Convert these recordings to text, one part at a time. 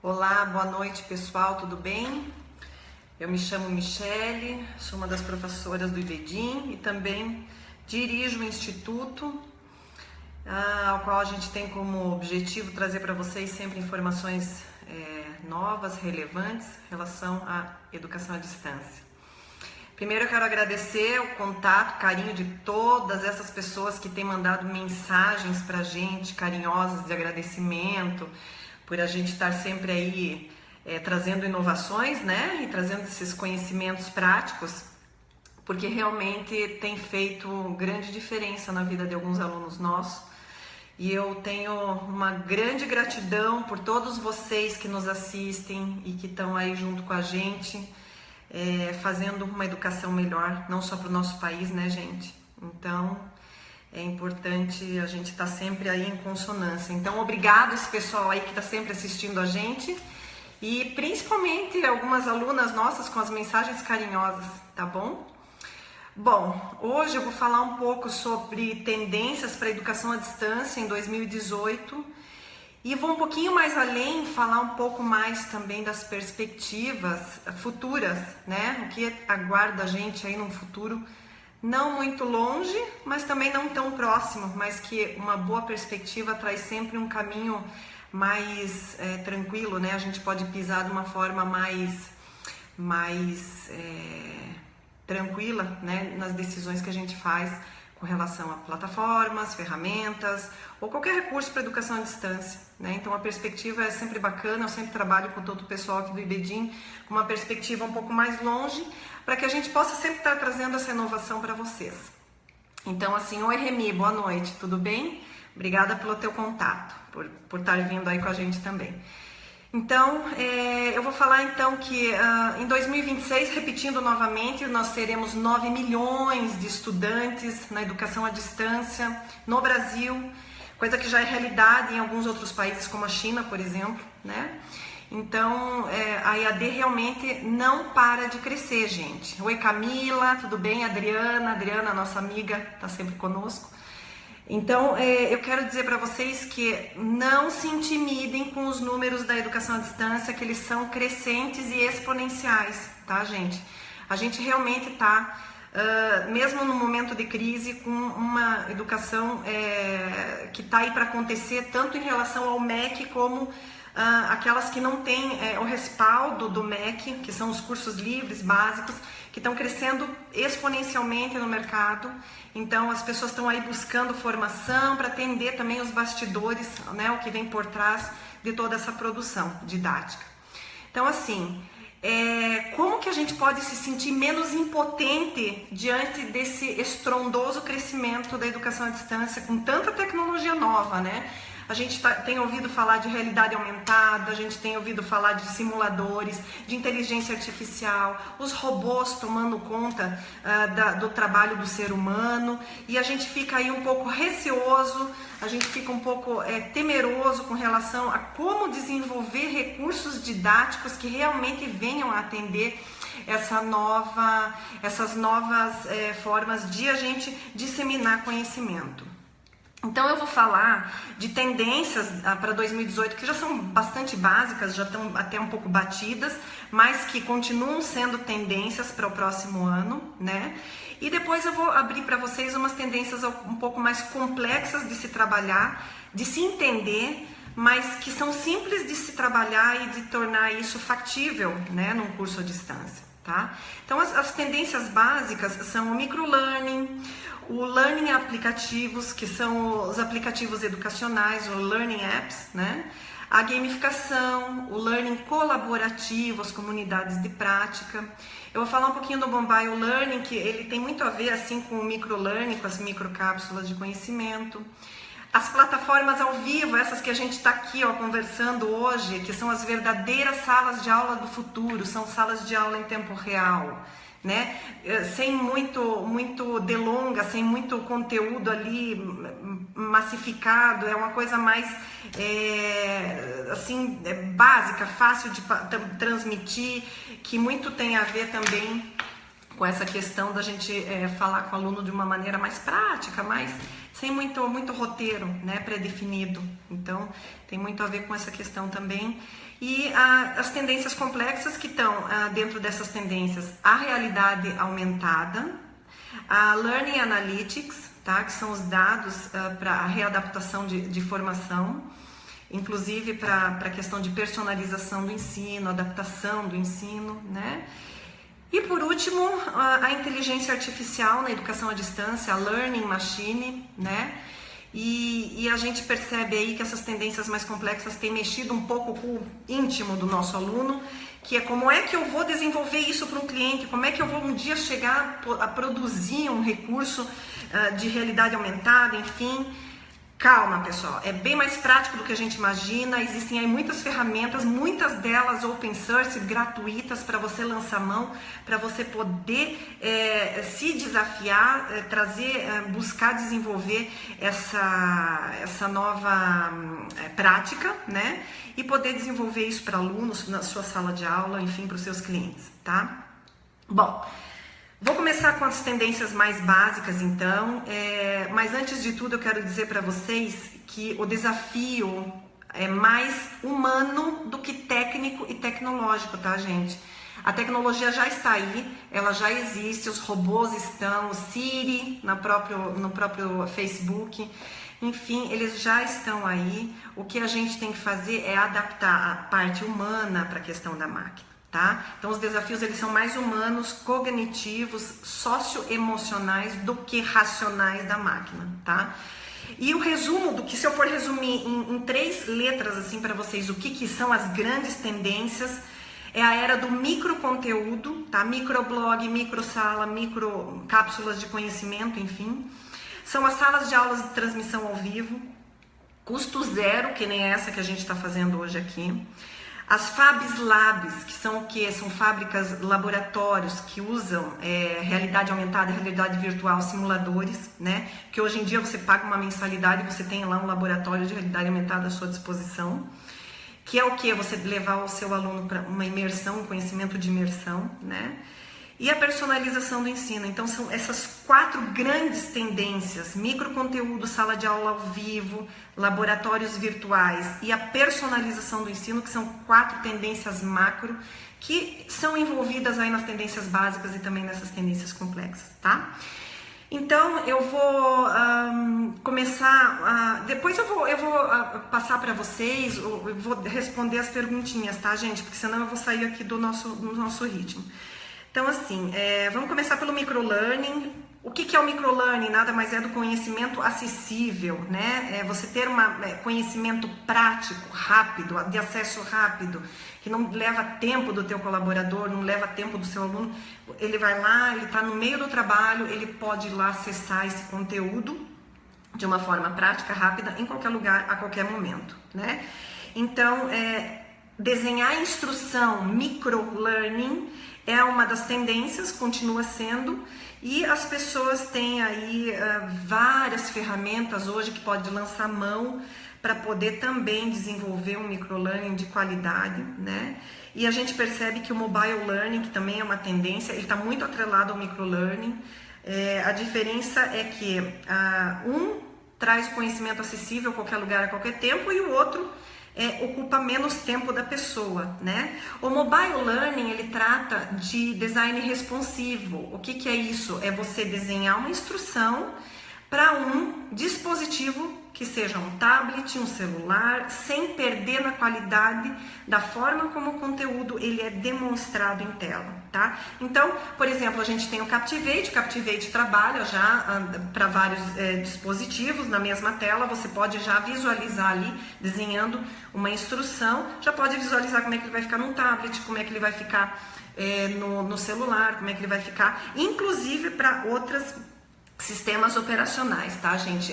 Olá, boa noite pessoal, tudo bem? Eu me chamo Michele, sou uma das professoras do IBEDIN e também dirijo o Instituto, ao qual a gente tem como objetivo trazer para vocês sempre informações novas, relevantes em relação à educação à distância. Primeiro eu quero agradecer o contato, carinho de todas essas pessoas que têm mandado mensagens para a gente, carinhosas de agradecimento, por a gente estar sempre aí trazendo inovações, né? E trazendo esses conhecimentos práticos, porque realmente tem feito grande diferença na vida de alguns alunos nossos. E eu tenho uma grande gratidão por todos vocês que nos assistem e que estão aí junto com a gente, fazendo uma educação melhor, não só para o nosso país, né, gente? Então, é importante a gente estar sempre aí em consonância. Então, obrigado esse pessoal aí que está sempre assistindo a gente e principalmente algumas alunas nossas com as mensagens carinhosas, tá bom? Bom, hoje eu vou falar um pouco sobre tendências para a educação à distância em 2018 e vou um pouquinho mais além, falar um pouco mais também das perspectivas futuras, né? O que aguarda a gente aí num futuro não muito longe, mas também não tão próximo, mas que uma boa perspectiva traz sempre um caminho mais tranquilo, né? A gente pode pisar de uma forma mais tranquila, né? Nas decisões que a gente faz com relação a plataformas, ferramentas ou qualquer recurso para educação à distância, né? Então a perspectiva é sempre bacana, eu sempre trabalho com todo o pessoal aqui do IBEDIN com uma perspectiva um pouco mais longe, para que a gente possa sempre estar trazendo essa inovação para vocês. Então assim, oi Remy, boa noite, tudo bem? Obrigada pelo teu contato, por estar vindo aí com a gente também. Então, eu vou falar então que em 2026, repetindo novamente, nós teremos 9 milhões de estudantes na educação à distância no Brasil, coisa que já é realidade em alguns outros países, como a China, por exemplo, né? Então, a EAD realmente não para de crescer, gente. Oi Camila, tudo bem? Adriana, nossa amiga, está sempre conosco. Então, eu quero dizer para vocês que não se intimidem com os números da educação à distância, que eles são crescentes e exponenciais, tá, gente? A gente realmente está, mesmo no momento de crise, com uma educação que está aí para acontecer, tanto em relação ao MEC como aquelas que não têm o respaldo do MEC, que são os cursos livres, básicos, que estão crescendo exponencialmente no mercado. Então as pessoas estão aí buscando formação para atender também os bastidores, né, o que vem por trás de toda essa produção didática. Então assim, como que a gente pode se sentir menos impotente diante desse estrondoso crescimento da educação à distância com tanta tecnologia nova, né? A gente tem ouvido falar de realidade aumentada, a gente tem ouvido falar de simuladores, de inteligência artificial, os robôs tomando conta do trabalho do ser humano, e a gente fica aí um pouco receoso, a gente fica um pouco temeroso com relação a como desenvolver recursos didáticos que realmente venham a atender essas novas formas de a gente disseminar conhecimento. Então eu vou falar de tendências para 2018 que já são bastante básicas, já estão até um pouco batidas, mas que continuam sendo tendências para o próximo ano, né? E depois eu vou abrir para vocês umas tendências um pouco mais complexas de se trabalhar, de se entender, mas que são simples de se trabalhar e de tornar isso factível, né, num curso à distância, tá? Então as tendências básicas são o microlearning, o learning aplicativos, que são os aplicativos educacionais, o learning apps, né? A gamificação, o learning colaborativo, as comunidades de prática. Eu vou falar um pouquinho do mobile learning, que ele tem muito a ver assim com o microlearning, com as microcápsulas de conhecimento. As plataformas ao vivo, essas que a gente está aqui conversando hoje, que são as verdadeiras salas de aula do futuro, são salas de aula em tempo real, né? Sem muito delonga, sem muito conteúdo ali massificado, é uma coisa mais básica, fácil de transmitir, que muito tem a ver também com essa questão da gente falar com o aluno de uma maneira mais prática, mais sem muito roteiro, né, pré-definido. Então, tem muito a ver com essa questão também. E as tendências complexas que estão dentro dessas tendências, a realidade aumentada, a Learning Analytics, tá, que são os dados para a readaptação de formação, inclusive para a questão de personalização do ensino, adaptação do ensino, né? E por último, a inteligência artificial na educação à distância, a Learning Machine, né? E a gente percebe aí que essas tendências mais complexas têm mexido um pouco com o íntimo do nosso aluno, que é como é que eu vou desenvolver isso para um cliente, como é que eu vou um dia chegar a produzir um recurso de realidade aumentada, enfim. Calma, pessoal, é bem mais prático do que a gente imagina. Existem aí muitas ferramentas, muitas delas open source, gratuitas, para você lançar mão, para você poder se desafiar, buscar desenvolver essa nova prática, né? E poder desenvolver isso para alunos, na sua sala de aula, enfim, para os seus clientes, tá? Bom, vou começar com as tendências mais básicas, então, mas antes de tudo eu quero dizer para vocês que o desafio é mais humano do que técnico e tecnológico, tá, gente? A tecnologia já está aí, ela já existe, os robôs estão, o Siri no próprio Facebook, enfim, eles já estão aí. O que a gente tem que fazer é adaptar a parte humana para a questão da máquina. Tá? Então os desafios eles são mais humanos, cognitivos, socioemocionais do que racionais da máquina, tá? E o resumo do que, se eu for resumir em 3 letras assim para vocês, o que são as grandes tendências, é a era do microconteúdo, tá? Microblog, microsala, microcápsulas de conhecimento, enfim. São as salas de aulas de transmissão ao vivo, custo zero, que nem essa que a gente está fazendo hoje aqui. As Fabs Labs, que são o quê? São fábricas, laboratórios que usam realidade aumentada, realidade virtual, simuladores, né? Que hoje em dia você paga uma mensalidade e você tem lá um laboratório de realidade aumentada à sua disposição. Que é o quê? Você levar o seu aluno para uma imersão, um conhecimento de imersão, né? E a personalização do ensino. Então são essas 4 grandes tendências: microconteúdo, sala de aula ao vivo, laboratórios virtuais e a personalização do ensino, que são 4 tendências macro que são envolvidas aí nas tendências básicas e também nessas tendências complexas, tá? Então eu vou começar, depois eu vou passar para vocês, eu vou responder as perguntinhas, tá, gente? Porque senão eu vou sair aqui do nosso ritmo. Então, assim, vamos começar pelo microlearning. O que é o microlearning? Nada mais é do conhecimento acessível, né? Você ter conhecimento prático, rápido, de acesso rápido, que não leva tempo do teu colaborador, não leva tempo do seu aluno. Ele vai lá, ele está no meio do trabalho, ele pode ir lá acessar esse conteúdo de uma forma prática, rápida, em qualquer lugar, a qualquer momento, né? Então, desenhar a instrução microlearning é uma das tendências, continua sendo, e as pessoas têm aí várias ferramentas hoje que pode lançar mão para poder também desenvolver um microlearning de qualidade, né? E a gente percebe que o mobile learning, que também é uma tendência, ele está muito atrelado ao microlearning. A diferença é que um traz o conhecimento acessível a qualquer lugar, a qualquer tempo, e o outro ocupa menos tempo da pessoa, né? O mobile learning, ele trata de design responsivo. O que é isso? É você desenhar uma instrução para um dispositivo que seja um tablet, um celular, sem perder na qualidade da forma como o conteúdo ele é demonstrado em tela, tá? Então, por exemplo, a gente tem o Captivate trabalha já para vários dispositivos na mesma tela, você pode já visualizar ali, desenhando uma instrução, já pode visualizar como é que ele vai ficar no tablet, como é que ele vai ficar no celular, como é que ele vai ficar, inclusive para outras sistemas operacionais, tá, gente?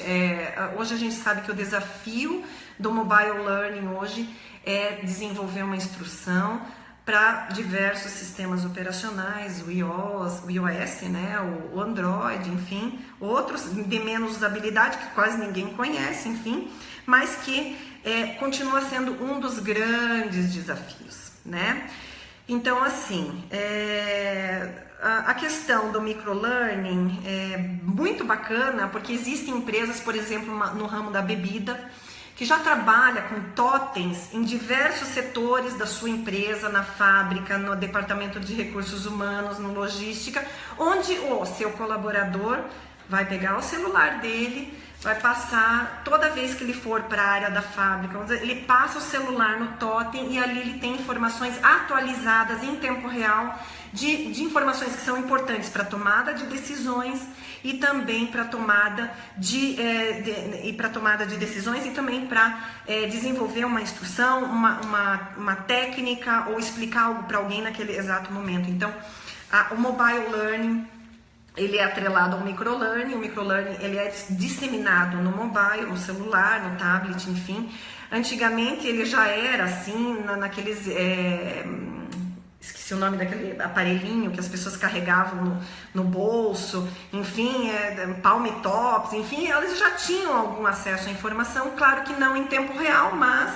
Hoje a gente sabe que o desafio do mobile learning hoje é desenvolver uma instrução para diversos sistemas operacionais, o iOS, né, o Android, enfim, outros de menos usabilidade que quase ninguém conhece, enfim, mas que continua sendo um dos grandes desafios, né? Então, assim, a questão do microlearning é muito bacana, porque existem empresas, por exemplo, no ramo da bebida, que já trabalha com totens em diversos setores da sua empresa, na fábrica, no departamento de recursos humanos, no logística, onde o seu colaborador vai pegar o celular dele, vai passar, toda vez que ele for para a área da fábrica, ele passa o celular no totem e ali ele tem informações atualizadas em tempo real de informações que são importantes para a tomada de decisões e também para tomada de decisões e também para desenvolver uma instrução, uma técnica ou explicar algo para alguém naquele exato momento. Então, o mobile learning, ele é atrelado ao microlearning. O microlearning, ele é disseminado no mobile, no celular, no tablet, enfim. Antigamente ele já era assim, naqueles... esqueci o nome daquele aparelhinho que as pessoas carregavam no bolso, enfim, palm tops, enfim, elas já tinham algum acesso à informação, claro que não em tempo real, mas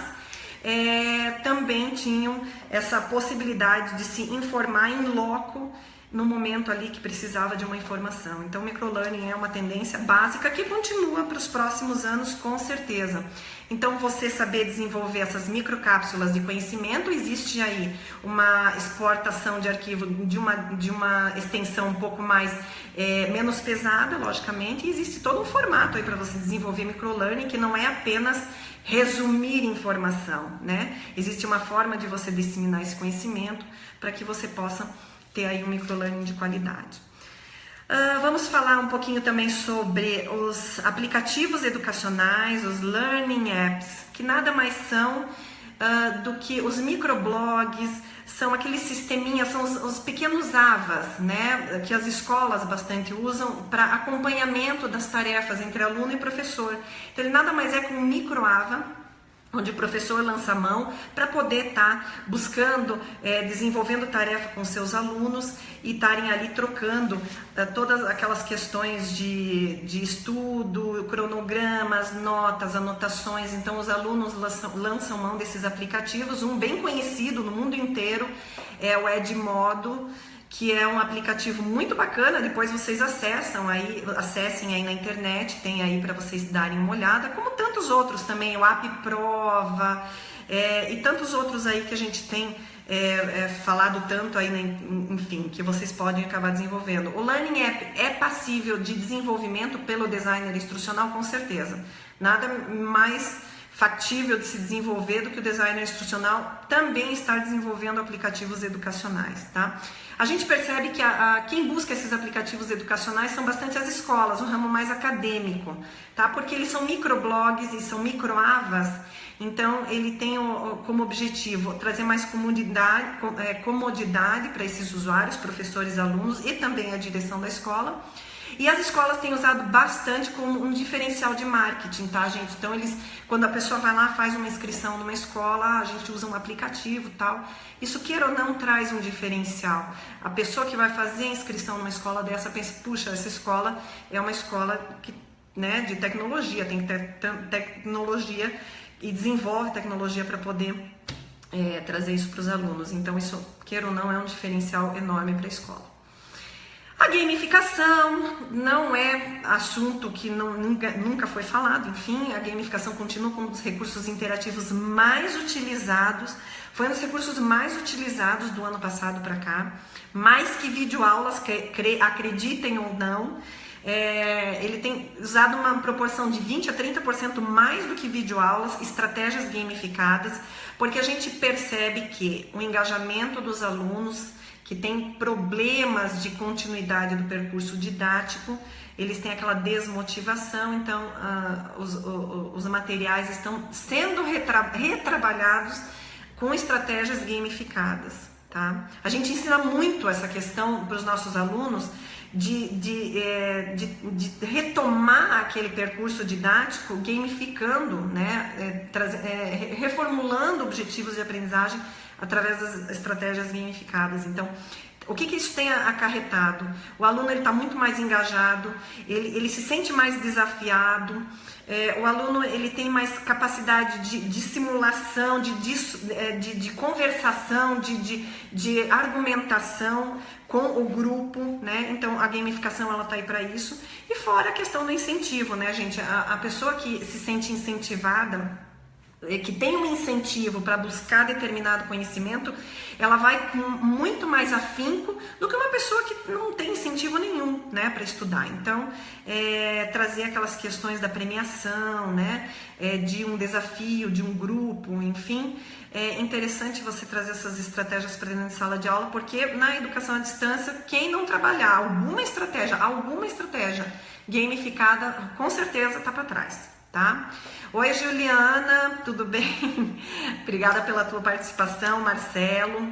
também tinham essa possibilidade de se informar em loco no momento ali que precisava de uma informação. Então, o microlearning é uma tendência básica que continua para os próximos anos, com certeza. Então, você saber desenvolver essas microcápsulas de conhecimento, existe aí uma exportação de arquivo de uma extensão um pouco mais, menos pesada, logicamente, e existe todo um formato aí para você desenvolver microlearning, que não é apenas resumir informação, né? Existe uma forma de você disseminar esse conhecimento para que você possa ter aí um microlearning de qualidade. Vamos falar um pouquinho também sobre os aplicativos educacionais, os learning apps, que nada mais são do que os microblogs, são aqueles sisteminhas, são os pequenos AVAs, né, que as escolas bastante usam para acompanhamento das tarefas entre aluno e professor. Então, ele nada mais é que um micro-AVA, onde o professor lança a mão para poder estar buscando, desenvolvendo tarefa com seus alunos e estarem ali trocando todas aquelas questões de estudo, cronogramas, notas, anotações. Então, os alunos lançam mão desses aplicativos. Um bem conhecido no mundo inteiro é o Edmodo, que é um aplicativo muito bacana. Depois vocês acessem aí na internet, tem aí para vocês darem uma olhada, como tantos outros também, o App Prova, e tantos outros aí que a gente tem falado tanto aí, enfim, que vocês podem acabar desenvolvendo. O Learning App é passível de desenvolvimento pelo designer instrucional, com certeza. Nada mais factível de se desenvolver do que o designer instrucional também estar desenvolvendo aplicativos educacionais, tá? A gente percebe que quem busca esses aplicativos educacionais são bastante as escolas, o ramo mais acadêmico, tá? Porque eles são microblogs e são microavas, então ele tem como objetivo trazer mais comodidade para esses usuários, professores, alunos e também a direção da escola. E as escolas têm usado bastante como um diferencial de marketing, tá, gente? Então, quando a pessoa vai lá, faz uma inscrição numa escola, a gente usa um aplicativo e tal. Isso, queira ou não, traz um diferencial. A pessoa que vai fazer a inscrição numa escola dessa pensa, puxa, essa escola é uma escola que, né, de tecnologia, tem que ter tecnologia e desenvolve tecnologia para poder trazer isso para os alunos. Então, isso, queira ou não, é um diferencial enorme para a escola. A gamificação não é assunto que nunca foi falado, enfim, a gamificação continua como um dos recursos interativos mais utilizados, foi um dos recursos mais utilizados do ano passado para cá, mais que videoaulas, acreditem ou não, ele tem usado uma proporção de 20% a 30% mais do que videoaulas, estratégias gamificadas, porque a gente percebe que o engajamento dos alunos que tem problemas de continuidade do percurso didático, eles têm aquela desmotivação, então os materiais estão sendo retrabalhados com estratégias gamificadas, tá? A gente ensina muito essa questão para os nossos alunos de retomar aquele percurso didático gamificando, né? Reformulando objetivos de aprendizagem através das estratégias gamificadas. Então, O que isso tem acarretado? O aluno está muito mais engajado, ele se sente mais desafiado, o aluno ele tem mais capacidade de simulação, de conversação, de argumentação com o grupo, né? Então a gamificação ela tá aí para isso. E fora a questão do incentivo, né, gente? A pessoa que se sente incentivada, que tem um incentivo para buscar determinado conhecimento, ela vai com muito mais afinco do que uma pessoa que não tem incentivo nenhum, né, para estudar. Então, trazer aquelas questões da premiação, né, de um desafio, de um grupo, enfim, é interessante você trazer essas estratégias para dentro de sala de aula, porque na educação à distância, quem não trabalhar alguma estratégia gamificada, com certeza está para trás. Tá? Oi, Juliana, tudo bem? Obrigada pela tua participação, Marcelo.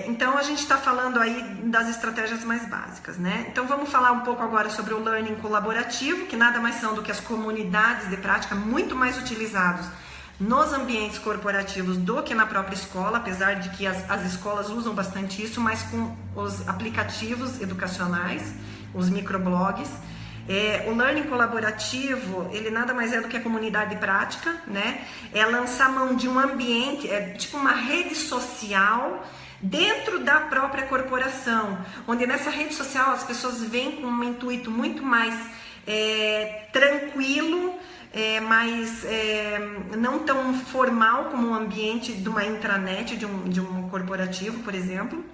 Então a gente está falando aí das estratégias mais básicas, né? Então vamos falar um pouco agora sobre o learning colaborativo, que nada mais são do que as comunidades de prática muito mais utilizados nos ambientes corporativos do que na própria escola, apesar de que as escolas usam bastante isso, mas com os aplicativos educacionais, os microblogs. O learning colaborativo, ele nada mais é do que a comunidade prática, né? É lançar mão de um ambiente, tipo uma rede social dentro da própria corporação, onde nessa rede social as pessoas vêm com um intuito muito mais tranquilo, não tão formal como um ambiente de uma intranet, de um corporativo, por exemplo.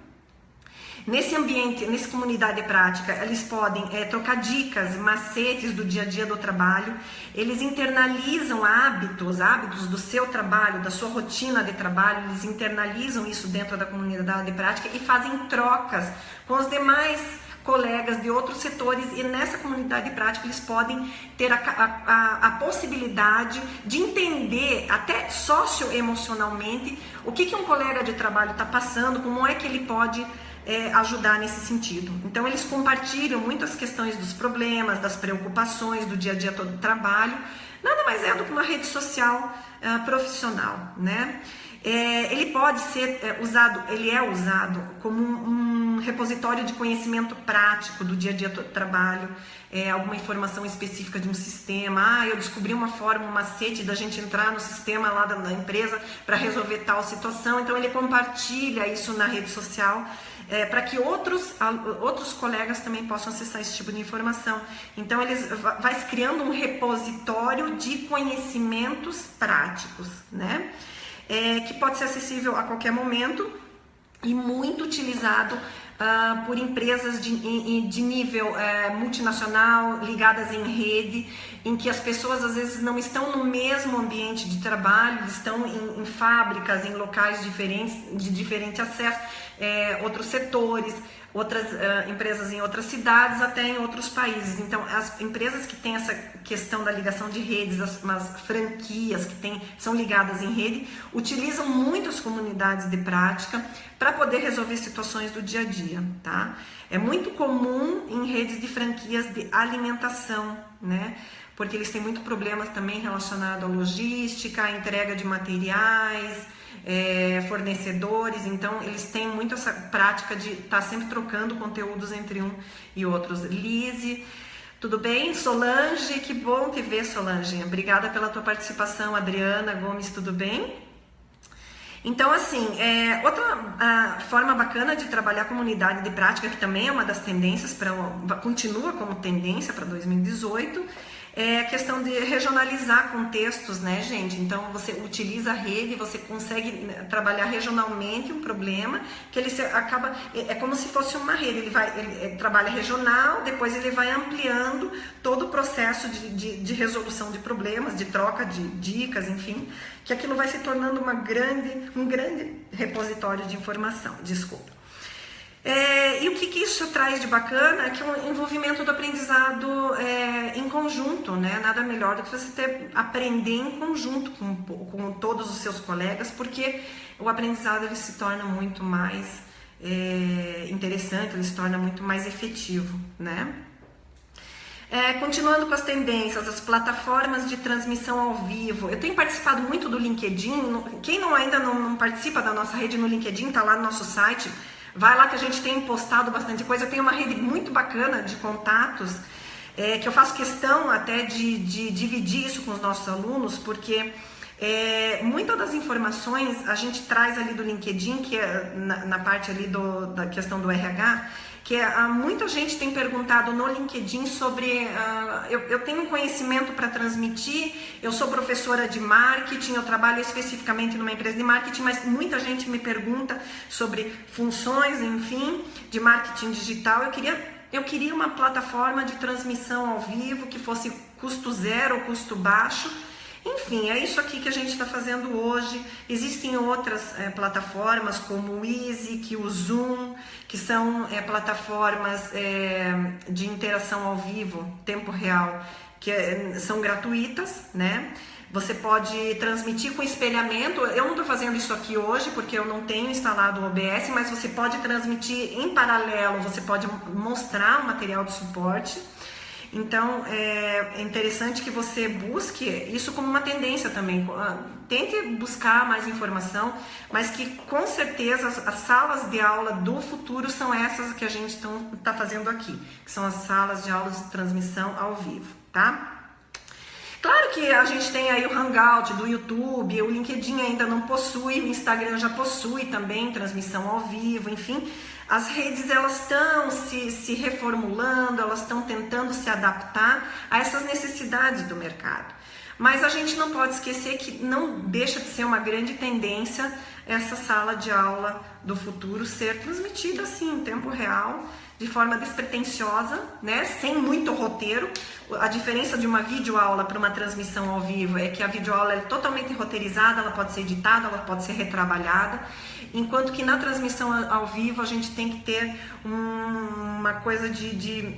Nesse ambiente, nessa comunidade prática, eles podem trocar dicas, macetes do dia a dia do trabalho, eles internalizam hábitos do seu trabalho, da sua rotina de trabalho, eles internalizam isso dentro da comunidade prática e fazem trocas com os demais colegas de outros setores, e nessa comunidade prática eles podem ter a possibilidade de entender até socioemocionalmente o que um colega de trabalho está passando, como é que ele pode ajudar nesse sentido. Então eles compartilham muitas questões dos problemas, das preocupações do dia a dia todo do trabalho, nada mais é do que uma rede social profissional, né? Ele pode ser usado como um repositório de conhecimento prático do dia a dia do trabalho, alguma informação específica de um sistema. Eu descobri uma forma, um macete da gente entrar no sistema lá da empresa para resolver tal situação. Então ele compartilha isso na rede social, para que outros colegas também possam acessar esse tipo de informação. Então eles vai criando um repositório de conhecimentos práticos, né? Que pode ser acessível a qualquer momento e muito utilizado por empresas de nível multinacional, ligadas em rede, em que as pessoas às vezes não estão no mesmo ambiente de trabalho, estão em fábricas, em locais diferentes, de diferente acesso, outros setores, outras empresas em outras cidades, até em outros países. Então, as empresas que têm essa questão da ligação de redes, as franquias que são ligadas em rede, utilizam muito as comunidades de prática para poder resolver situações do dia a dia, tá? É muito comum em redes de franquias de alimentação, né? Porque eles têm muito problemas também relacionado à logística, à entrega de materiais, fornecedores. Então eles têm muito essa prática de estar sempre trocando conteúdos entre um e outros. Lise, tudo bem? Solange, que bom te ver, Solange. Obrigada pela tua participação. Adriana Gomes, tudo bem? Então, assim, outra forma bacana de trabalhar a comunidade de prática, que também é uma das tendências, continua como tendência para 2018, é a questão de regionalizar contextos, né, gente? Então, você utiliza a rede, você consegue trabalhar regionalmente um problema, que ele acaba, é como se fosse uma rede, ele trabalha regional, depois ele vai ampliando todo o processo de resolução de problemas, de troca de dicas, enfim, que aquilo vai se tornando um grande repositório de informação, desculpa. E o que isso traz de bacana é que é um envolvimento do aprendizado em conjunto, né? Nada melhor do que você aprender em conjunto com todos os seus colegas, porque o aprendizado ele se torna muito mais interessante, ele se torna muito mais efetivo, né? Continuando com as tendências, as plataformas de transmissão ao vivo. Eu tenho participado muito do LinkedIn. Quem ainda não participa da nossa rede no LinkedIn, está lá no nosso site, Vai lá que a gente tem postado bastante coisa. Eu tenho uma rede muito bacana de contatos, que eu faço questão até de dividir isso com os nossos alunos, porque muitas das informações a gente traz ali do LinkedIn, que é na parte ali da questão do RH, que muita gente tem perguntado no LinkedIn sobre, eu tenho conhecimento para transmitir, eu sou professora de marketing, eu trabalho especificamente numa empresa de marketing, mas muita gente me pergunta sobre funções, enfim, de marketing digital. Eu queria uma plataforma de transmissão ao vivo que fosse custo zero ou custo baixo. Enfim, é isso aqui que a gente está fazendo hoje. Existem outras plataformas como o Easy, o Zoom, que são plataformas de interação ao vivo, tempo real, que são gratuitas, né? Você pode transmitir com espelhamento. Eu não estou fazendo isso aqui hoje porque eu não tenho instalado o OBS, mas você pode transmitir em paralelo, você pode mostrar o material de suporte. Então, é interessante que você busque isso como uma tendência também. Tente buscar mais informação, mas que com certeza as salas de aula do futuro são essas que a gente está fazendo aqui, que são as salas de aulas de transmissão ao vivo, tá? Claro que a gente tem aí o Hangout do YouTube, o LinkedIn ainda não possui, o Instagram já possui também transmissão ao vivo, enfim. As redes, elas estão se reformulando, elas estão tentando se adaptar a essas necessidades do mercado. Mas a gente não pode esquecer que não deixa de ser uma grande tendência essa sala de aula do futuro ser transmitida assim, em tempo real, de forma despretensiosa, né? Sem muito roteiro. A diferença de uma videoaula para uma transmissão ao vivo é que a videoaula é totalmente roteirizada, ela pode ser editada, ela pode ser retrabalhada, enquanto que na transmissão ao vivo a gente tem que ter uma coisa de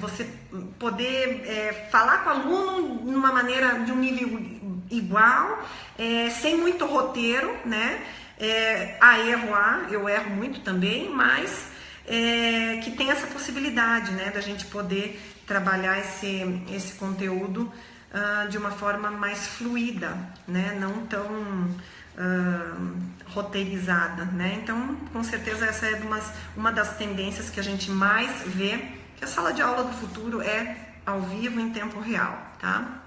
você poder falar com o aluno de uma maneira, de um nível igual, sem muito roteiro, né? Eu erro muito também, mas que tem essa possibilidade, né, da gente poder trabalhar esse conteúdo de uma forma mais fluida, né, não tão roteirizada, né? Então, com certeza essa é uma das tendências que a gente mais vê, que a sala de aula do futuro é ao vivo em tempo real, tá?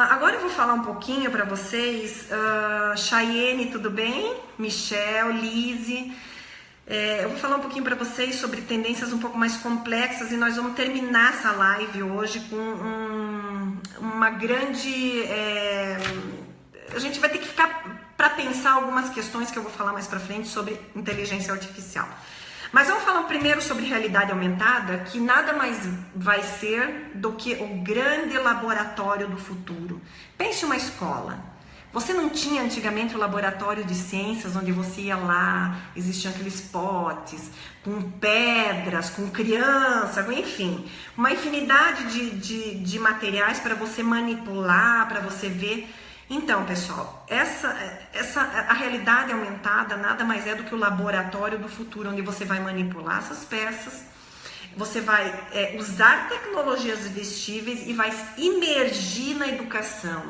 Agora eu vou falar um pouquinho para vocês. Chayenne, tudo bem? Michel, Lise. Eu vou falar um pouquinho para vocês sobre tendências um pouco mais complexas e nós vamos terminar essa live hoje com uma grande... a gente vai ter que ficar para pensar algumas questões que eu vou falar mais para frente sobre inteligência artificial. Mas vamos falar primeiro sobre realidade aumentada, que nada mais vai ser do que o grande laboratório do futuro. Pense uma escola. Você não tinha antigamente o laboratório de ciências, onde você ia lá, existiam aqueles potes com pedras, com criança, enfim, uma infinidade de materiais para você manipular, para você ver. Então, pessoal, a realidade aumentada nada mais é do que o laboratório do futuro, onde você vai manipular essas peças, você vai usar tecnologias vestíveis e vai imergir na educação.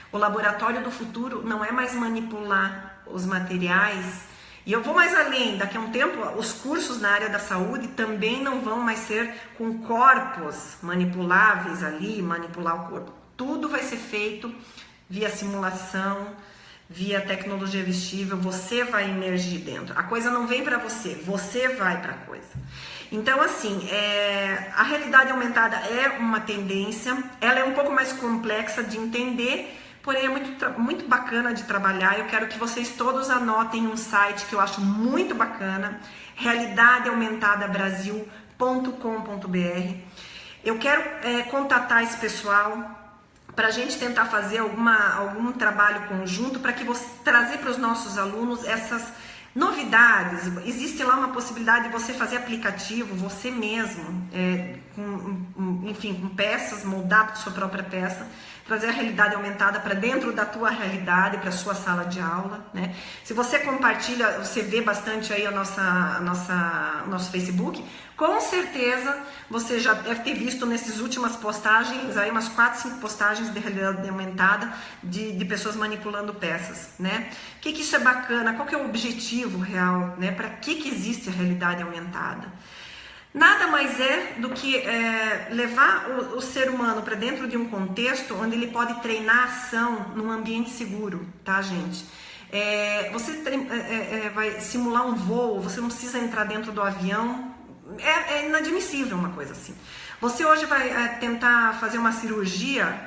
O laboratório do futuro não é mais manipular os materiais. E eu vou mais além, daqui a um tempo os cursos na área da saúde também não vão mais ser com corpos manipuláveis ali, manipular o corpo. Tudo vai ser feito via simulação, via tecnologia vestível, você vai imergir dentro. A coisa não vem para você, você vai para a coisa. Então, assim, a realidade aumentada é uma tendência, ela é um pouco mais complexa de entender, porém é muito bacana de trabalhar. Eu quero que vocês todos anotem um site que eu acho muito bacana, realidadeaumentadabrasil.com.br. Eu quero contatar esse pessoal para a gente tentar fazer algum trabalho conjunto para que você trazer para os nossos alunos essas novidades. Existe lá uma possibilidade de você fazer aplicativo, você mesmo, com peças, moldar a sua própria peça, trazer a realidade aumentada para dentro da tua realidade, para a sua sala de aula, né? Se você compartilha, você vê bastante aí o nosso Facebook, Com certeza você já deve ter visto nessas últimas postagens, aí umas 4, 5 postagens de realidade aumentada de pessoas manipulando peças, né? O que isso é bacana? Qual que é o objetivo real, né? Para que existe a realidade aumentada? Nada mais é do que levar o ser humano para dentro de um contexto onde ele pode treinar a ação num ambiente seguro, tá, gente? Você vai simular um voo, você não precisa entrar dentro do avião, é inadmissível uma coisa assim. Você hoje vai tentar fazer uma cirurgia,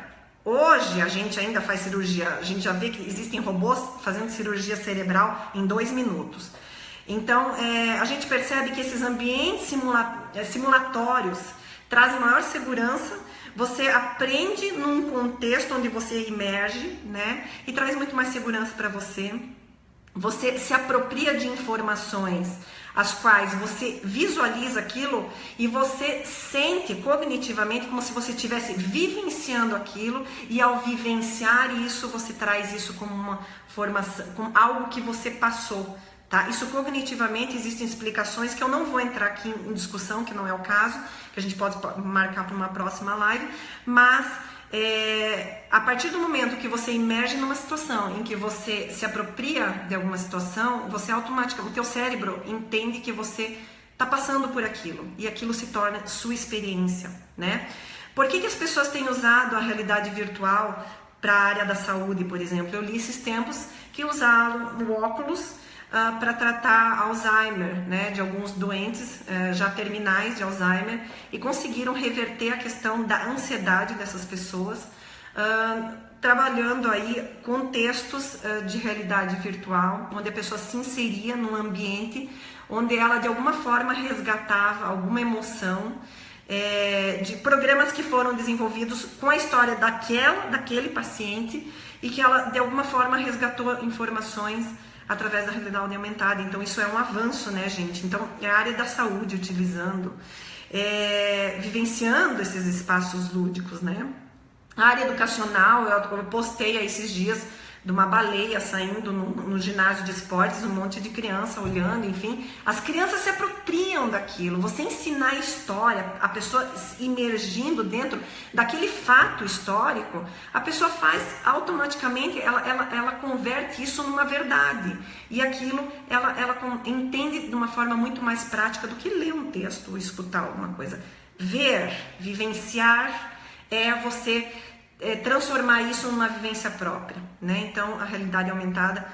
hoje a gente ainda faz cirurgia, a gente já vê que existem robôs fazendo cirurgia cerebral em 2 minutos. Então, a gente percebe que esses ambientes simulatórios trazem maior segurança, você aprende num contexto onde você emerge, né? E traz muito mais segurança para você. Você se apropria de informações as quais você visualiza aquilo e você sente cognitivamente como se você estivesse vivenciando aquilo, e ao vivenciar isso, você traz isso como uma formação, como algo que você passou. Tá? Isso cognitivamente existem explicações que eu não vou entrar aqui em discussão, que não é o caso, que a gente pode marcar para uma próxima live, mas a partir do momento que você emerge numa situação em que você se apropria de alguma situação, você automaticamente, o teu cérebro entende que você está passando por aquilo e aquilo se torna sua experiência, né? Por que as pessoas têm usado a realidade virtual para a área da saúde, por exemplo? Eu li esses tempos que usaram o óculos para tratar Alzheimer, né, de alguns doentes já terminais de Alzheimer, e conseguiram reverter a questão da ansiedade dessas pessoas, trabalhando aí contextos de realidade virtual, onde a pessoa se inseria num ambiente onde ela de alguma forma resgatava alguma emoção, de programas que foram desenvolvidos com a história daquele paciente, e que ela de alguma forma resgatou informações através da realidade aumentada. Então isso é um avanço, né, gente? Então é a área da saúde utilizando, vivenciando esses espaços lúdicos, né? A área educacional, eu postei aí esses dias de uma baleia saindo no ginásio de esportes, um monte de criança olhando, enfim. As crianças se apropriam daquilo. Você ensinar a história, a pessoa imergindo dentro daquele fato histórico, a pessoa faz automaticamente, ela converte isso numa verdade. E aquilo ela entende de uma forma muito mais prática do que ler um texto ou escutar alguma coisa. Ver, vivenciar, você transformar isso numa vivência própria, né? Então a realidade aumentada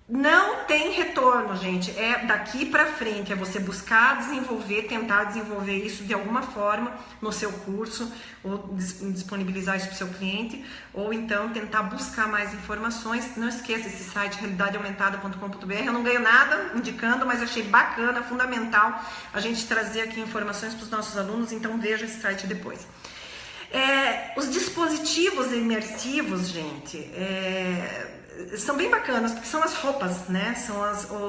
não tem retorno, gente, é daqui para frente, é você buscar desenvolver, tentar desenvolver isso de alguma forma no seu curso, ou disponibilizar isso para o seu cliente, ou então tentar buscar mais informações. Não esqueça esse site realidadeaumentada.com.br. Eu não ganho nada indicando, mas achei bacana, fundamental a gente trazer aqui informações para os nossos alunos, então veja esse site depois. Os dispositivos imersivos, gente, são bem bacanas, porque são as roupas, né? São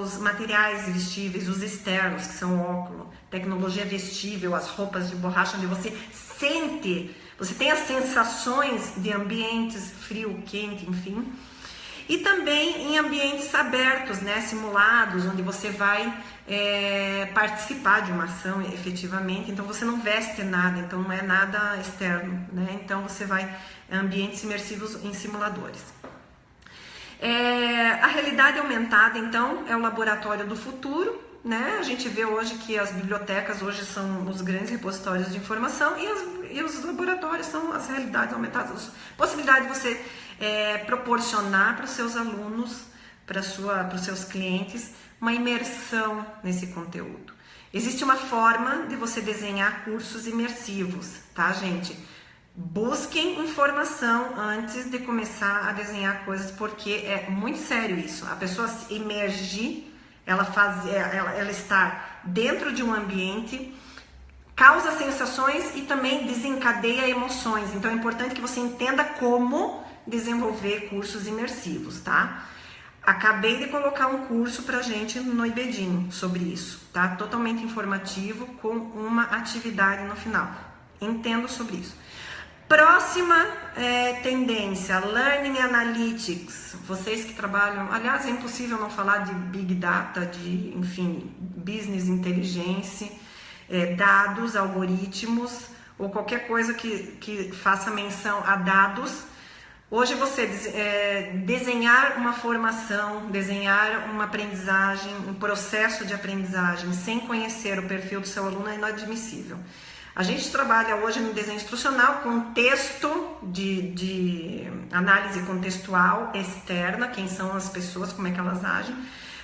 os materiais vestíveis, os externos, que são o óculos, tecnologia vestível, as roupas de borracha, onde você sente, você tem as sensações de ambientes frio, quente, enfim. E também em ambientes abertos, né, simulados, onde você vai participar de uma ação efetivamente. Então você não veste nada, então não é nada externo, né? Então você vai em ambientes imersivos em simuladores. A realidade aumentada, então, é o laboratório do futuro, né? A gente vê hoje que as bibliotecas hoje são os grandes repositórios de informação, e os laboratórios são as realidades aumentadas, a possibilidade de você proporcionar para os seus alunos, para os seus clientes, uma imersão nesse conteúdo. Existe uma forma de você desenhar cursos imersivos, tá, gente? Busquem informação antes de começar a desenhar coisas, porque é muito sério isso. A pessoa se emergir, ela está dentro de um ambiente, causa sensações e também desencadeia emoções. Então é importante que você entenda como desenvolver cursos imersivos, tá? Acabei de colocar um curso pra gente no IBEDIM sobre isso, tá? Totalmente informativo, com uma atividade no final. Entendo sobre isso. Próxima tendência, Learning Analytics. Vocês que trabalham, aliás, é impossível não falar de Big Data, de, enfim, Business Intelligence. dados, algoritmos ou qualquer coisa que faça menção a dados. Hoje você desenhar uma formação, desenhar uma aprendizagem, um processo de aprendizagem sem conhecer o perfil do seu aluno é inadmissível. A gente trabalha hoje no desenho instrucional com texto de análise contextual externa, quem são as pessoas, como é que elas agem.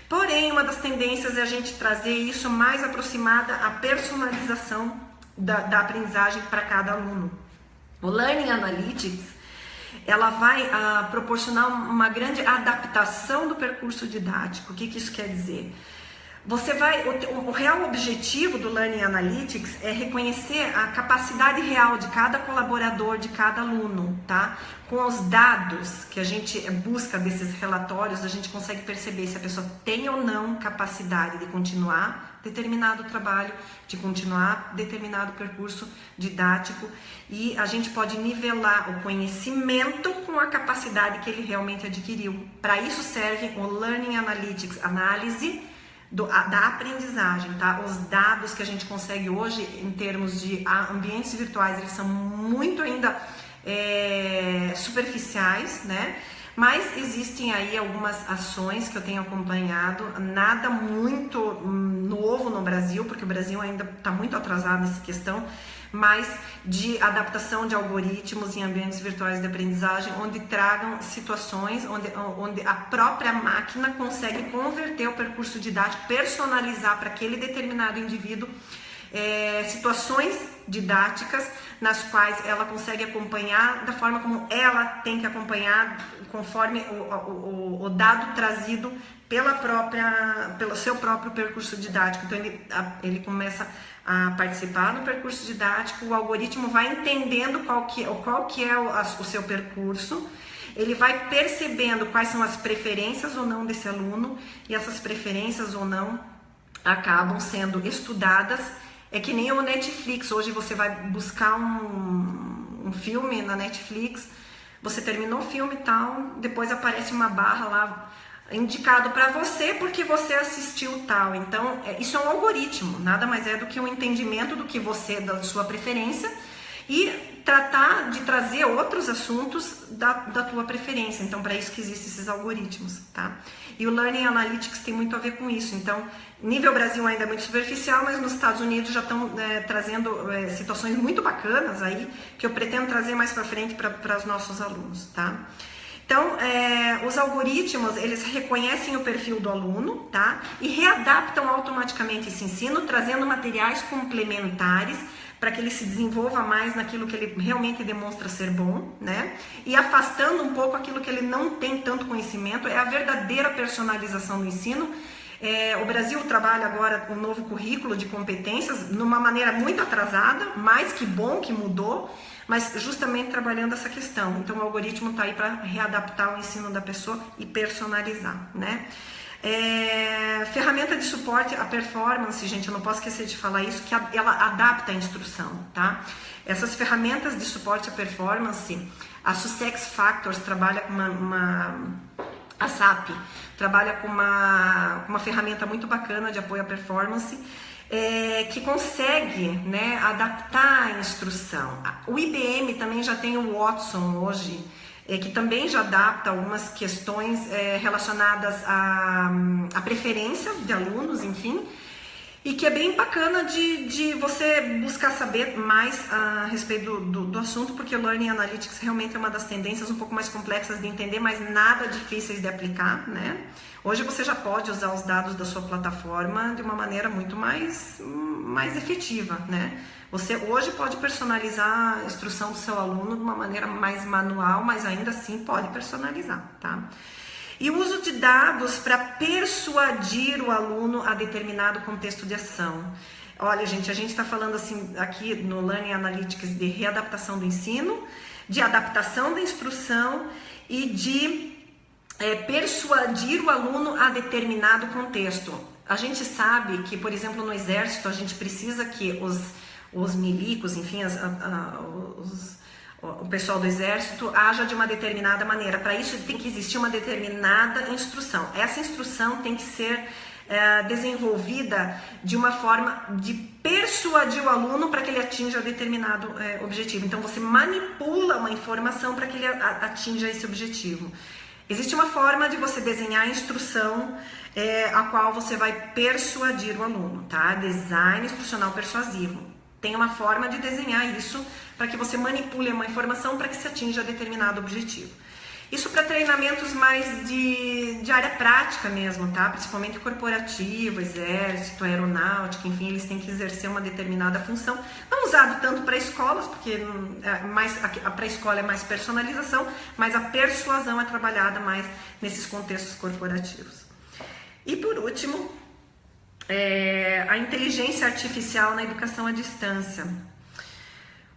Porém, uma das tendências é a gente trazer isso mais aproximada à personalização da aprendizagem para cada aluno. O Learning Analytics, ela vai proporcionar uma grande adaptação do percurso didático. O que isso quer dizer? O real objetivo do Learning Analytics é reconhecer a capacidade real de cada colaborador, de cada aluno, tá? Com os dados que a gente busca desses relatórios, a gente consegue perceber se a pessoa tem ou não capacidade de continuar determinado trabalho, de continuar determinado percurso didático, e a gente pode nivelar o conhecimento com a capacidade que ele realmente adquiriu. Para isso serve o Learning Analytics, análise da aprendizagem, tá? Os dados que a gente consegue hoje em termos de ambientes virtuais, eles são muito ainda superficiais, né? Mas existem aí algumas ações que eu tenho acompanhado, nada muito novo no Brasil, porque o Brasil ainda está muito atrasado nessa questão, mas de adaptação de algoritmos em ambientes virtuais de aprendizagem, onde tragam situações onde a própria máquina consegue converter o percurso didático, personalizar para aquele determinado indivíduo situações didáticas nas quais ela consegue acompanhar da forma como ela tem que acompanhar, conforme o dado trazido pelo seu próprio percurso didático. Então ele começa a participar no percurso didático, o algoritmo vai entendendo qual que é o seu percurso, ele vai percebendo quais são as preferências ou não desse aluno, e essas preferências ou não acabam sendo estudadas. É que nem o Netflix, hoje você vai buscar um filme na Netflix, você terminou o filme e tal, depois aparece uma barra lá, indicado para você porque você assistiu tal. Então, isso é um algoritmo, nada mais é do que um entendimento do que você, da sua preferência, e tratar de trazer outros assuntos da tua preferência. Então, para isso que existem esses algoritmos, tá? E o Learning Analytics tem muito a ver com isso. Então, nível Brasil ainda é muito superficial, mas nos Estados Unidos já estão trazendo situações muito bacanas aí, que eu pretendo trazer mais para frente para os nossos alunos, tá? Então, os algoritmos, eles reconhecem o perfil do aluno, tá? E readaptam automaticamente esse ensino, trazendo materiais complementares para que ele se desenvolva mais naquilo que ele realmente demonstra ser bom, né? E afastando um pouco aquilo que ele não tem tanto conhecimento. É a verdadeira personalização do ensino. O Brasil trabalha agora um novo currículo de competências, numa maneira muito atrasada, mas que bom que mudou, mas justamente trabalhando essa questão. Então o algoritmo está aí para readaptar o ensino da pessoa e personalizar, né? Ferramenta de suporte à performance, gente, eu não posso esquecer de falar isso, que ela adapta a instrução, tá? Essas ferramentas de suporte à performance, a SuccessFactors trabalha com a SAP trabalha com uma ferramenta muito bacana de apoio à performance, que consegue, né, adaptar a instrução. O IBM também já tem o Watson hoje, que também já adapta algumas questões relacionadas à preferência de alunos, enfim, e que é bem bacana de você buscar saber mais a respeito do assunto, porque o Learning Analytics realmente é uma das tendências um pouco mais complexas de entender, mas nada difíceis de aplicar, né? Hoje você já pode usar os dados da sua plataforma de uma maneira muito mais efetiva, né? Você hoje pode personalizar a instrução do seu aluno de uma maneira mais manual, mas ainda assim pode personalizar, tá? E o uso de dados para persuadir o aluno a determinado contexto de ação. Olha, gente, a gente está falando assim aqui no Learning Analytics de readaptação do ensino, de adaptação da instrução e de persuadir o aluno a determinado contexto. A gente sabe que, por exemplo, no Exército, a gente precisa que os milicos, enfim, o pessoal do Exército haja de uma determinada maneira. Para isso tem que existir uma determinada instrução. Essa instrução tem que ser desenvolvida de uma forma de persuadir o aluno para que ele atinja determinado objetivo. Então você manipula uma informação para que ele atinja esse objetivo. Existe uma forma de você desenhar a instrução a qual você vai persuadir o aluno, tá? Design instrucional persuasivo. Tem uma forma de desenhar isso para que você manipule uma informação para que se atinja determinado objetivo. Isso para treinamentos mais de área prática mesmo, tá? Principalmente corporativo, exército, aeronáutica, enfim, eles têm que exercer uma determinada função. Não usado tanto para escolas, porque para a escola é mais personalização, mas a persuasão é trabalhada mais nesses contextos corporativos. E por último, a inteligência artificial na educação à distância.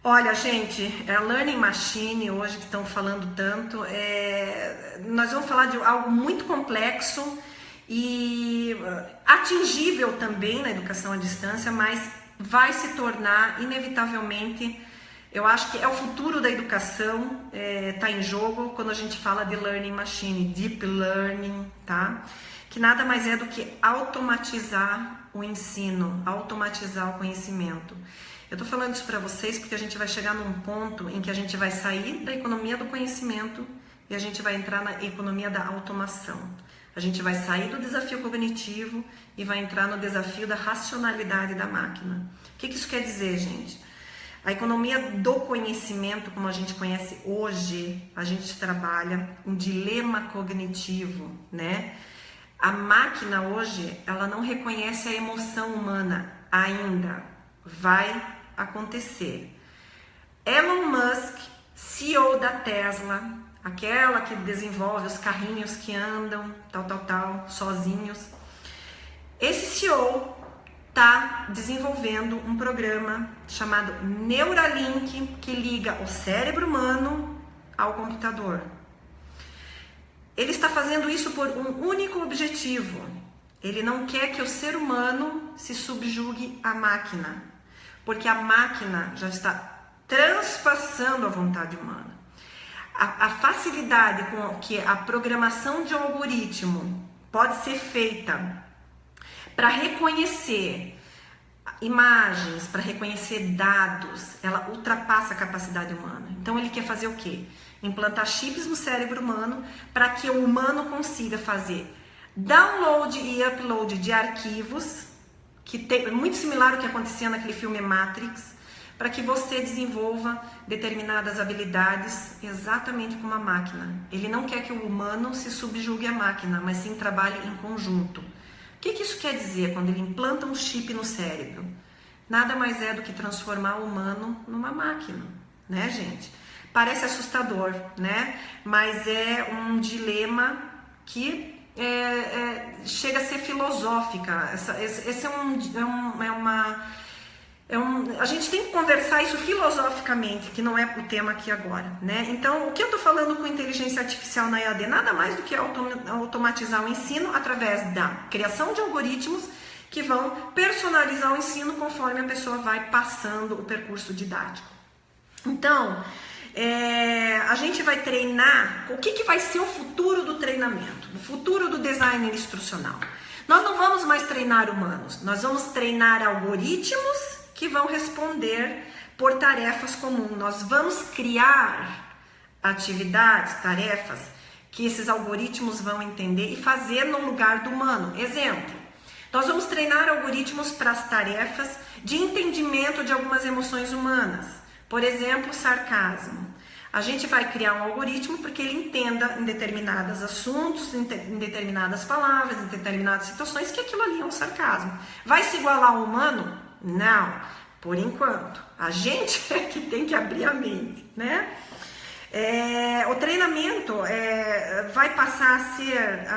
Olha, gente, a Learning Machine, hoje que estão falando tanto, nós vamos falar de algo muito complexo e atingível também na educação à distância, mas vai se tornar, inevitavelmente, eu acho que é o futuro da educação, está em jogo quando a gente fala de Learning Machine, Deep Learning, tá? Que nada mais é do que automatizar o ensino, automatizar o conhecimento. Eu estou falando isso para vocês porque a gente vai chegar num ponto em que a gente vai sair da economia do conhecimento e a gente vai entrar na economia da automação. A gente vai sair do desafio cognitivo e vai entrar no desafio da racionalidade da máquina. O que isso quer dizer, gente? A economia do conhecimento, como a gente conhece hoje, a gente trabalha um dilema cognitivo, né? A máquina hoje, ela não reconhece a emoção humana ainda. Vai acontecer. Elon Musk, CEO da Tesla, aquela que desenvolve os carrinhos que andam, sozinhos. Esse CEO está desenvolvendo um programa chamado Neuralink, que liga o cérebro humano ao computador. Ele está fazendo isso por um único objetivo. Ele não quer que o ser humano se subjugue à máquina, porque a máquina já está transpassando a vontade humana. A facilidade com que a programação de um algoritmo pode ser feita para reconhecer imagens, para reconhecer dados, ela ultrapassa a capacidade humana. Então ele quer fazer o quê? Implantar chips no cérebro humano para que o humano consiga fazer download e upload de arquivos, muito similar ao que acontecia naquele filme Matrix, para que você desenvolva determinadas habilidades exatamente como a máquina. Ele não quer que o humano se subjugue à máquina, mas sim trabalhe em conjunto. O que isso quer dizer quando ele implanta um chip no cérebro? Nada mais é do que transformar o humano numa máquina, né, gente? Parece assustador, né? Mas é um dilema que chega a ser filosófica. A gente tem que conversar isso filosoficamente, que não é o tema aqui agora, né? Então, o que eu estou falando com inteligência artificial na EAD? Nada mais do que automatizar o ensino através da criação de algoritmos que vão personalizar o ensino conforme a pessoa vai passando o percurso didático. Então, a gente vai treinar. O que vai ser o futuro do treinamento, o futuro do design instrucional? Nós não vamos mais treinar humanos, nós vamos treinar algoritmos que vão responder por tarefas comuns. Nós vamos criar atividades, tarefas que esses algoritmos vão entender e fazer no lugar do humano. Exemplo, nós vamos treinar algoritmos para as tarefas de entendimento de algumas emoções humanas. Por exemplo, sarcasmo. A gente vai criar um algoritmo porque ele entenda em determinados assuntos, em determinadas palavras, em determinadas situações, que aquilo ali é um sarcasmo. Vai se igualar ao humano? Não, por enquanto. A gente é que tem que abrir a mente, né? O treinamento vai passar a ser...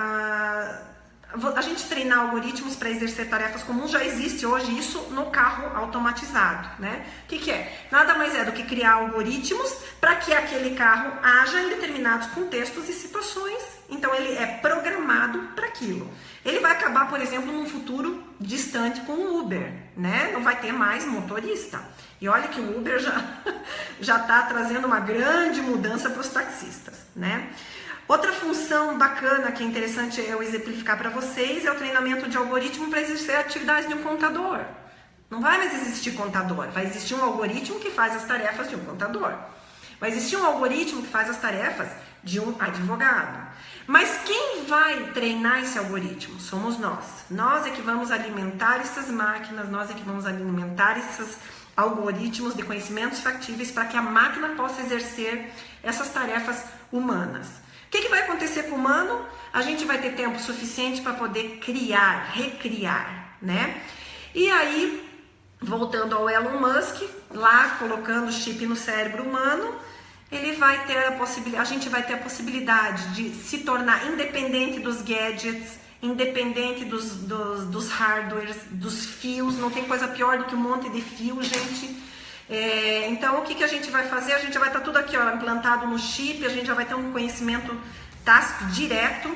A gente treinar algoritmos para exercer tarefas comuns já existe hoje isso no carro automatizado, né? O que é? Nada mais é do que criar algoritmos para que aquele carro haja em determinados contextos e situações. Então ele é programado para aquilo. Ele vai acabar, por exemplo, num futuro distante com o Uber, né? Não vai ter mais motorista. E olha que o Uber já está trazendo uma grande mudança para os taxistas, né? Outra função bacana que é interessante eu exemplificar para vocês é o treinamento de algoritmo para exercer atividades de um contador. Não vai mais existir contador, vai existir um algoritmo que faz as tarefas de um contador. Vai existir um algoritmo que faz as tarefas de um advogado. Mas quem vai treinar esse algoritmo? Somos nós. Nós é que vamos alimentar essas máquinas, nós é que vamos alimentar esses algoritmos de conhecimentos factíveis para que a máquina possa exercer essas tarefas humanas. O que vai acontecer com o humano? A gente vai ter tempo suficiente para poder criar, recriar, né? E aí, voltando ao Elon Musk, lá colocando o chip no cérebro humano, ele vai ter a gente vai ter a possibilidade de se tornar independente dos gadgets, independente dos hardwares, dos fios. Não tem coisa pior do que um monte de fio, gente. Então, o que a gente vai fazer? A gente vai estar tudo aqui, ó, implantado no chip, a gente já vai ter um conhecimento tácito, direto,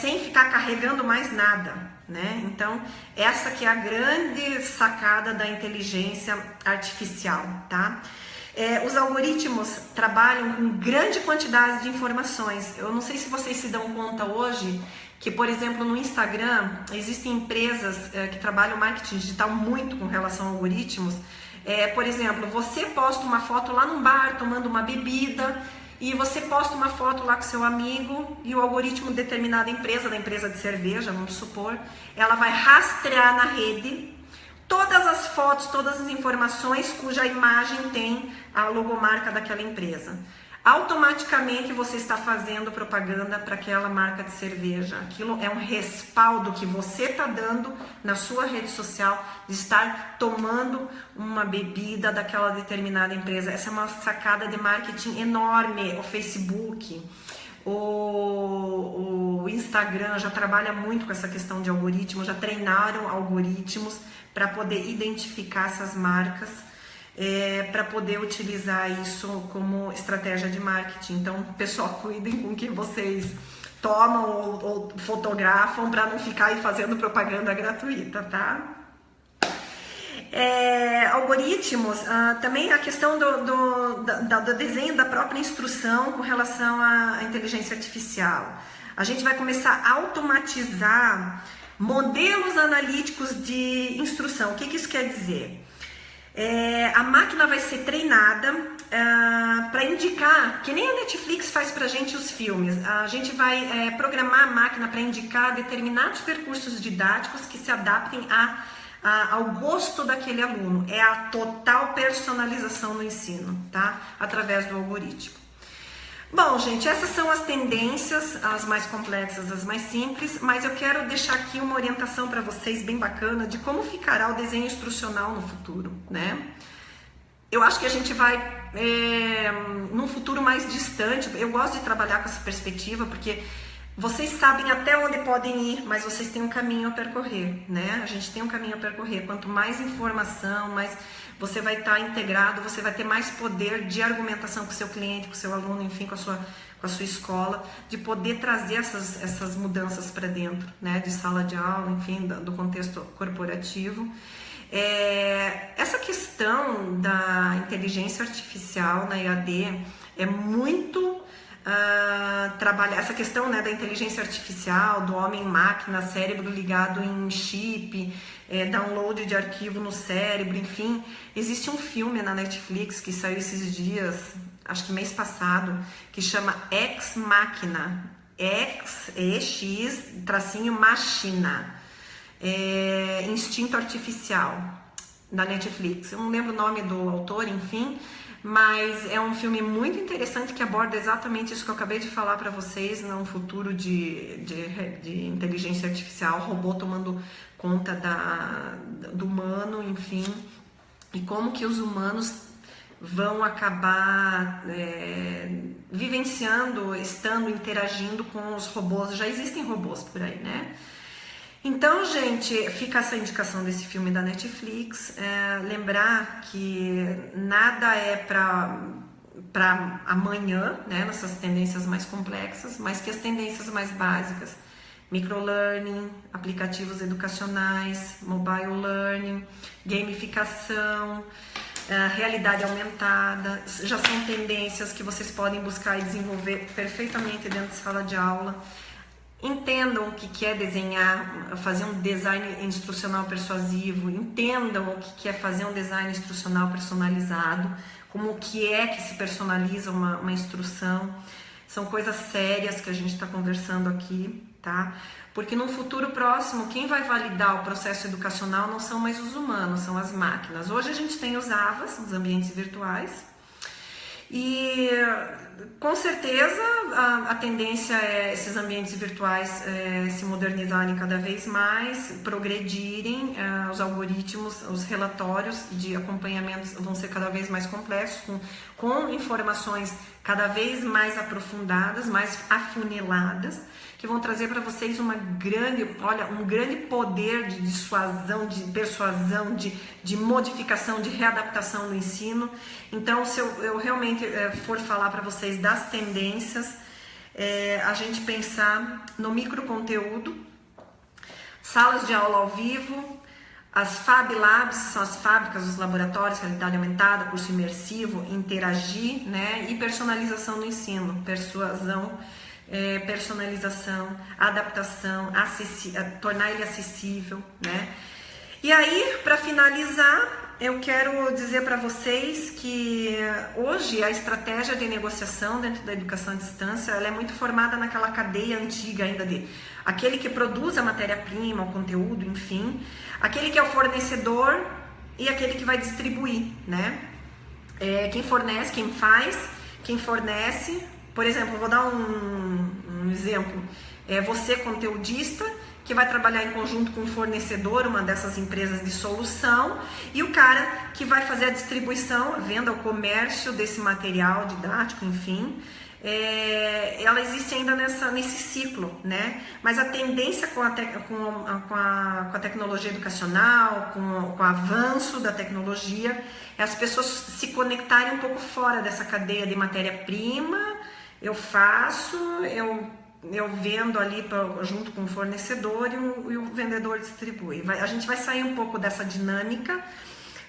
sem ficar carregando mais nada, né? Então, essa que é a grande sacada da inteligência artificial, tá? Os algoritmos trabalham com grande quantidade de informações. Eu não sei se vocês se dão conta hoje que, por exemplo, no Instagram, existem empresas que trabalham marketing digital muito com relação a algoritmos. Por exemplo, você posta uma foto lá num bar tomando uma bebida e você posta uma foto lá com seu amigo e o algoritmo de determinada empresa, da empresa de cerveja, vamos supor, ela vai rastrear na rede todas as fotos, todas as informações cuja imagem tem a logomarca daquela empresa. Automaticamente você está fazendo propaganda para aquela marca de cerveja. Aquilo é um respaldo que você está dando na sua rede social de estar tomando uma bebida daquela determinada empresa. Essa é uma sacada de marketing enorme. O Facebook, o Instagram já trabalha muito com essa questão de algoritmos, já treinaram algoritmos para poder identificar essas marcas. Para poder utilizar isso como estratégia de marketing. Então, pessoal, cuidem com o que vocês tomam ou fotografam para não ficar aí fazendo propaganda gratuita, tá? Algoritmos, também a questão do desenho da própria instrução com relação à inteligência artificial. A gente vai começar a automatizar modelos analíticos de instrução. O que isso quer dizer? A máquina vai ser treinada para indicar, que nem a Netflix faz pra gente os filmes. A gente vai programar a máquina para indicar determinados percursos didáticos que se adaptem ao gosto daquele aluno. É a total personalização no ensino, tá? Através do algoritmo. Bom, gente, essas são as tendências, as mais complexas, as mais simples, mas eu quero deixar aqui uma orientação para vocês bem bacana de como ficará o desenho instrucional no futuro, né? Eu acho que a gente vai num futuro mais distante. Eu gosto de trabalhar com essa perspectiva porque vocês sabem até onde podem ir, mas vocês têm um caminho a percorrer, né? A gente tem um caminho a percorrer. Quanto mais informação, mais você vai estar integrado, você vai ter mais poder de argumentação com o seu cliente, com o seu aluno, enfim, com a sua escola, de poder trazer essas mudanças para dentro, né? De sala de aula, enfim, do contexto corporativo. Essa questão da inteligência artificial na EAD é muito trabalhar essa questão, né, da inteligência artificial, do homem-máquina, cérebro ligado em chip, download de arquivo no cérebro, enfim. Existe um filme na Netflix que saiu esses dias, acho que mês passado, que chama Ex Machina, X-Machina, Instinto Artificial, da Netflix. Eu não lembro o nome do autor, enfim, mas é um filme muito interessante que aborda exatamente isso que eu acabei de falar para vocês, num futuro de inteligência artificial, robô tomando conta do humano, enfim, e como que os humanos vão acabar vivenciando, interagindo com os robôs. Já existem robôs por aí, né? Então, gente, fica essa indicação desse filme da Netflix. Lembrar que nada é para amanhã, né, nessas tendências mais complexas, mas que as tendências mais básicas, microlearning, aplicativos educacionais, mobile learning, gamificação, realidade aumentada, já são tendências que vocês podem buscar e desenvolver perfeitamente dentro de sala de aula. Entendam o que é desenhar, fazer um design instrucional persuasivo, entendam o que é fazer um design instrucional personalizado, como o que é que se personaliza uma instrução. São coisas sérias que a gente está conversando aqui, tá? Porque no futuro próximo, quem vai validar o processo educacional não são mais os humanos, são as máquinas. Hoje a gente tem os AVAs, os ambientes virtuais, e com certeza a tendência é esses ambientes virtuais se modernizarem cada vez mais, progredirem, os algoritmos, os relatórios de acompanhamento vão ser cada vez mais complexos, com informações cada vez mais aprofundadas, mais afuniladas, que vão trazer para vocês um grande poder de dissuasão, de persuasão, de modificação, de readaptação do ensino. Então, se eu realmente for falar para vocês das tendências, a gente pensar no microconteúdo, salas de aula ao vivo, as Fab Labs, são as fábricas, os laboratórios, realidade aumentada, curso imersivo, interagir, né? E personalização do ensino, persuasão, personalização, adaptação, tornar ele acessível, né? E aí, para finalizar, eu quero dizer para vocês que hoje a estratégia de negociação dentro da educação à distância, ela é muito formada naquela cadeia antiga ainda de aquele que produz a matéria-prima, o conteúdo, enfim, aquele que é o fornecedor e aquele que vai distribuir, né? Quem fornece, quem fornece. Por exemplo, vou dar um exemplo. Você, conteudista, que vai trabalhar em conjunto com o fornecedor, uma dessas empresas de solução, e o cara que vai fazer a distribuição, a venda, o comércio desse material didático, enfim. Ela existe ainda nesse ciclo, né? Mas a tendência com a tecnologia educacional, com o avanço da tecnologia, é as pessoas se conectarem um pouco fora dessa cadeia de matéria-prima. Eu faço, eu vendo ali junto com o fornecedor e o vendedor distribui. A gente vai sair um pouco dessa dinâmica,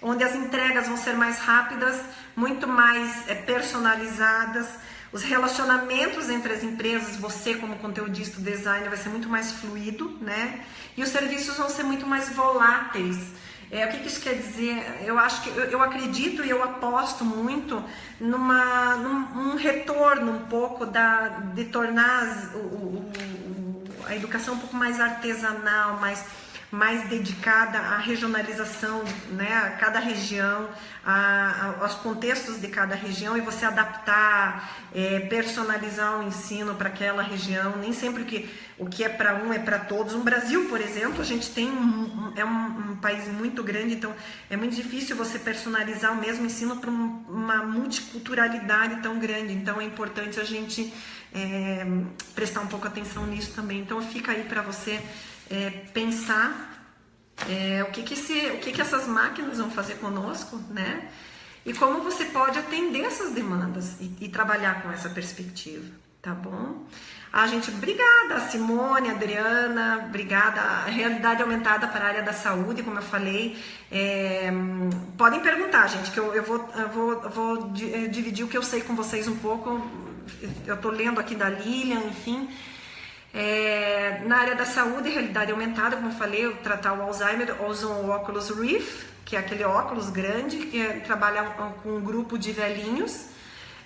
onde as entregas vão ser mais rápidas, muito mais personalizadas, os relacionamentos entre as empresas, você como conteudista, designer, vai ser muito mais fluido, né? E os serviços vão ser muito mais voláteis. O que isso quer dizer? Eu acredito e eu aposto muito num retorno um pouco de tornar a educação um pouco mais artesanal, mais dedicada à regionalização, né, a cada região, aos contextos de cada região, e você adaptar, personalizar o ensino para aquela região. Nem sempre o que é para um é para todos. No Brasil, por exemplo, a gente tem um país muito grande, então é muito difícil você personalizar o mesmo ensino para uma multiculturalidade tão grande. Então é importante a gente prestar um pouco atenção nisso também. Então fica aí para você pensar o que essas máquinas vão fazer conosco, né? E como você pode atender essas demandas e trabalhar com essa perspectiva, tá bom? Gente, obrigada, Simone, Adriana, obrigada. A realidade aumentada para a área da saúde, como eu falei, podem perguntar, gente, que eu vou dividir o que eu sei com vocês um pouco. Eu tô lendo aqui da Lilian, enfim. Na área da saúde, realidade aumentada, como eu falei, eu tratar o Alzheimer, uso o Oculus Rift, que é aquele óculos grande, que trabalha com um grupo de velhinhos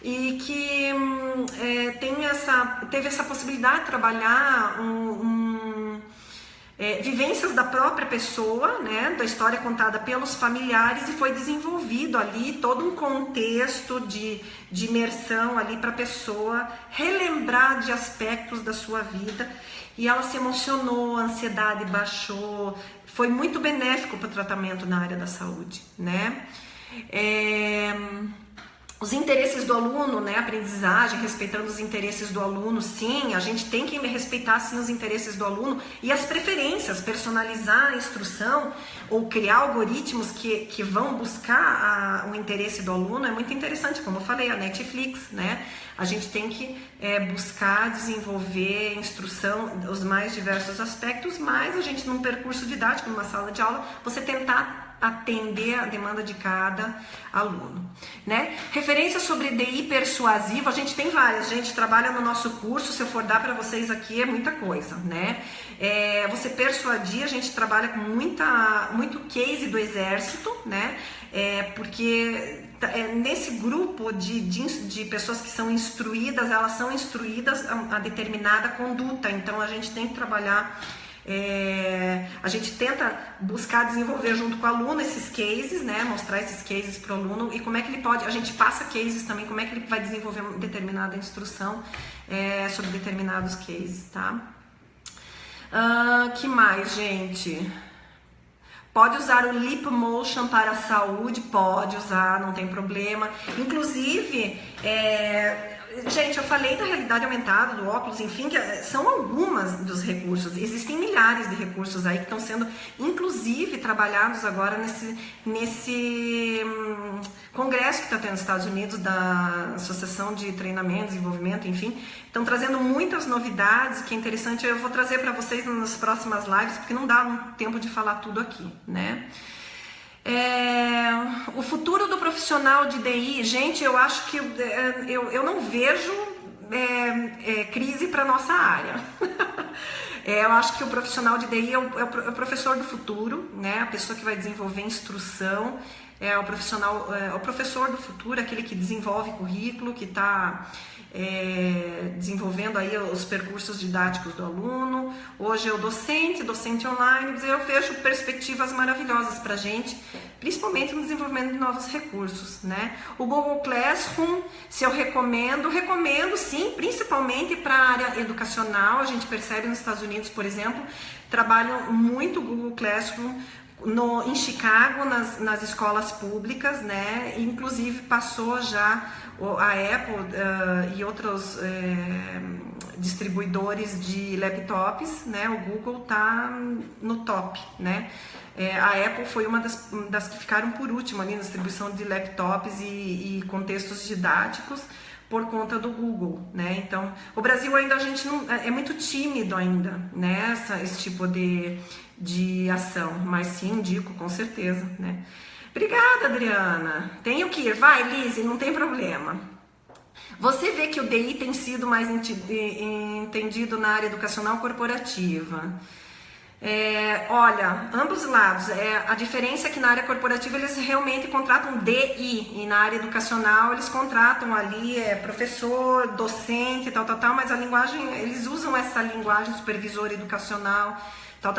e que teve essa possibilidade de trabalhar vivências da própria pessoa, né, da história contada pelos familiares, e foi desenvolvido ali todo um contexto de imersão ali para a pessoa relembrar de aspectos da sua vida, e ela se emocionou, a ansiedade baixou, foi muito benéfico para o tratamento na área da saúde, né? Os interesses do aluno, né, aprendizagem, respeitando os interesses do aluno, sim, a gente tem que respeitar sim os interesses do aluno e as preferências, personalizar a instrução ou criar algoritmos que vão buscar o interesse do aluno é muito interessante, como eu falei, a Netflix, né, a gente tem que buscar desenvolver instrução, os mais diversos aspectos, mas a gente num percurso didático, numa sala de aula, você tentar atender a demanda de cada aluno, né? Referências sobre DI persuasivo, a gente tem várias, a gente trabalha no nosso curso, se eu for dar para vocês aqui é muita coisa, né? Você persuadir, a gente trabalha com muito case do exército, né? Porque nesse grupo de pessoas que são instruídas, elas são instruídas a determinada conduta, então a gente tem que trabalhar, a gente tenta buscar desenvolver junto com o aluno esses cases, né, mostrar esses cases para o aluno e como é que ele pode, a gente passa cases também, como é que ele vai desenvolver uma determinada instrução sobre determinados cases, tá? Que mais, gente? Pode usar o Lip Motion para a saúde? Pode usar, não tem problema. Inclusive, gente, eu falei da realidade aumentada, do óculos, enfim, que são algumas dos recursos. Existem milhares de recursos aí que estão sendo, inclusive, trabalhados agora nesse congresso que está tendo nos Estados Unidos, da Associação de Treinamento, Desenvolvimento, enfim. Estão trazendo muitas novidades, que é interessante. Eu vou trazer para vocês nas próximas lives, porque não dá tempo de falar tudo aqui, né? O futuro do profissional de DI, gente, eu acho que eu não vejo crise para nossa área. Eu acho que o profissional de DI é o professor do futuro, né? A pessoa que vai desenvolver instrução, o professor do futuro, aquele que desenvolve currículo, que está desenvolvendo aí os percursos didáticos do aluno. Hoje é o docente online, eu vejo perspectivas maravilhosas para a gente, principalmente no desenvolvimento de novos recursos, né? O Google Classroom, se eu recomendo sim, principalmente para a área educacional. A gente percebe nos Estados Unidos, por exemplo, trabalham muito o Google Classroom em Chicago, nas escolas públicas, né? Inclusive passou já a Apple e outros distribuidores de laptops, né? O Google está no top, né? A Apple foi uma das que ficaram por último ali na distribuição de laptops e contextos didáticos por conta do Google, né? Então, o Brasil ainda, a gente não é muito tímido ainda, né? Esse tipo de ação, mas sim, indico, com certeza, né? Obrigada, Adriana. Tenho que ir. Vai, Lise, não tem problema. Você vê que o DI tem sido mais entendido na área educacional corporativa. Olha, ambos lados. A diferença é que na área corporativa eles realmente contratam DI e na área educacional eles contratam ali professor, docente, tal, mas a linguagem, eles usam essa linguagem, supervisor educacional, tal.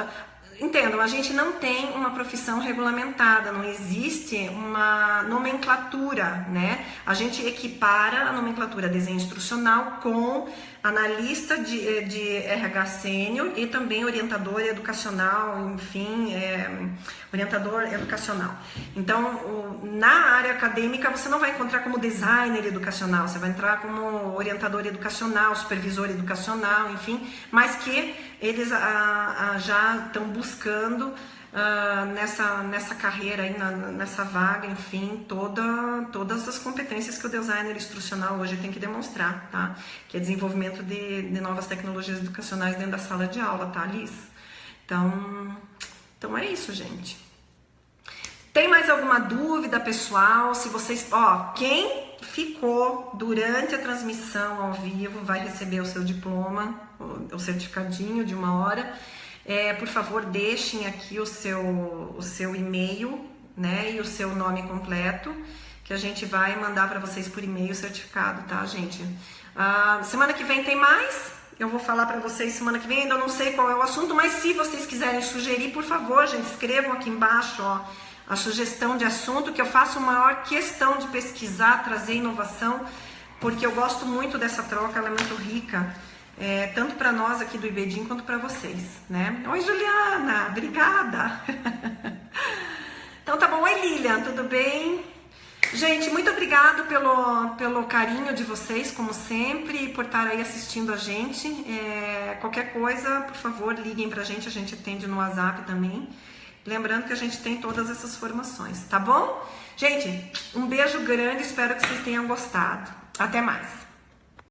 Entendam, a gente não tem uma profissão regulamentada, não existe uma nomenclatura, né? A gente equipara a nomenclatura desenho instrucional com analista de RH sênior e também orientador educacional, enfim, orientador educacional. Então, na área acadêmica, você não vai encontrar como designer educacional, você vai entrar como orientador educacional, supervisor educacional, enfim, mas que eles já estão buscando nessa carreira aí, nessa vaga, enfim, todas as competências que o designer instrucional hoje tem que demonstrar, tá? Que é desenvolvimento de novas tecnologias educacionais dentro da sala de aula, tá, Liz? Então é isso, gente. Tem mais alguma dúvida, pessoal? Se vocês, quem ficou durante a transmissão ao vivo vai receber o seu diploma, o certificadinho de 1 hora. Por favor, deixem aqui o seu e-mail, né, e o seu nome completo, que a gente vai mandar para vocês por e-mail o certificado, tá, gente? Semana que vem tem mais. Eu vou falar para vocês semana que vem, ainda não sei qual é o assunto, mas se vocês quiserem sugerir, por favor, gente, escrevam aqui embaixo, a sugestão de assunto, que eu faço maior questão de pesquisar, trazer inovação, porque eu gosto muito dessa troca, ela é muito rica, tanto para nós aqui do IBEDIM quanto para vocês, né? Oi, Juliana, obrigada! Então tá bom, oi, Lilian, tudo bem? Gente, muito obrigado pelo carinho de vocês, como sempre, por estar aí assistindo a gente. Qualquer coisa, por favor, liguem pra gente, a gente atende no WhatsApp também. Lembrando que a gente tem todas essas formações, tá bom? Gente, um beijo grande, espero que vocês tenham gostado. Até mais!